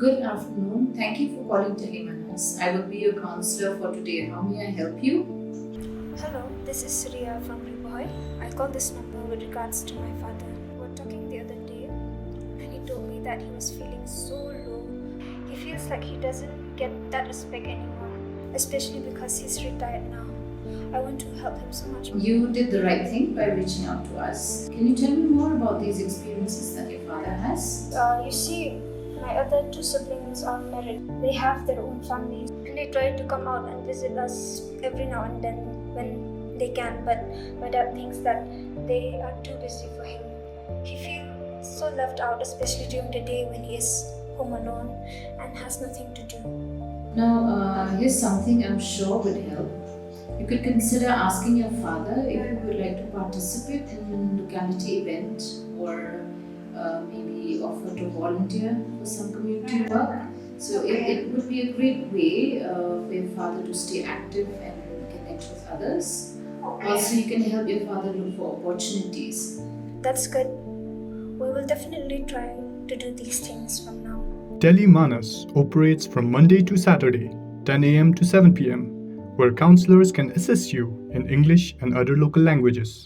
Good afternoon. Thank you for calling TELEMANAS. I will be your counselor for today. How may I help you? Hello, this is Surya from Riboy. I called this number with regards to my father. We were talking the other day and he told me that he was feeling so low. He feels like he doesn't get that respect anymore, especially because he's retired now. I want to help him so much. You did the right thing by reaching out to us. Can you tell me more about these experiences that your father has? You see, my other two siblings are married. They have their own families and they try to come out and visit us every now and then when they can, but my dad thinks that they are too busy for him. He feels so left out, especially during the day when he is home alone and has nothing to do. Now, here's something I'm sure would help. You could consider asking your father if he would like to participate in a locality event or maybe offer to volunteer for some community work. So it would be a great way for your father to stay active and connect with others. Also, you can help your father look for opportunities. That's good. We will definitely try to do these things from now. TELEMANAS operates from Monday to Saturday, 10 a.m. to 7 p.m., where counselors can assist you in English and other local languages.